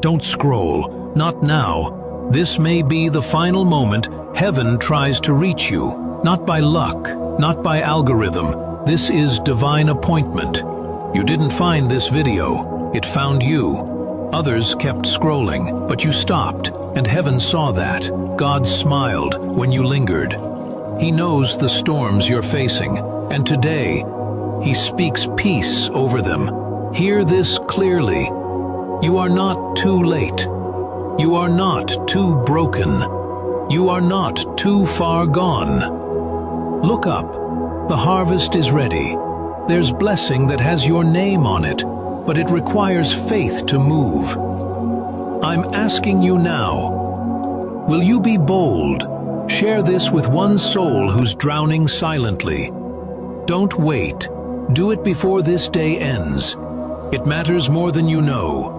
Don't scroll, not now. This may be the final moment heaven tries to reach you, not by luck, not by algorithm. This is divine appointment. You didn't find this video, it found you. Others kept scrolling, but you stopped, and heaven saw that. God smiled when you lingered. He knows the storms you're facing, and today, He speaks peace over them. Hear this clearly. You are not too late. You are not too broken. You are not too far gone. Look up. The harvest is ready. There's blessing that has your name on it, but it requires faith to move. I'm asking you now, will you be bold? Share this with one soul who's drowning silently. Don't wait. Do it before this day ends. It matters more than you know.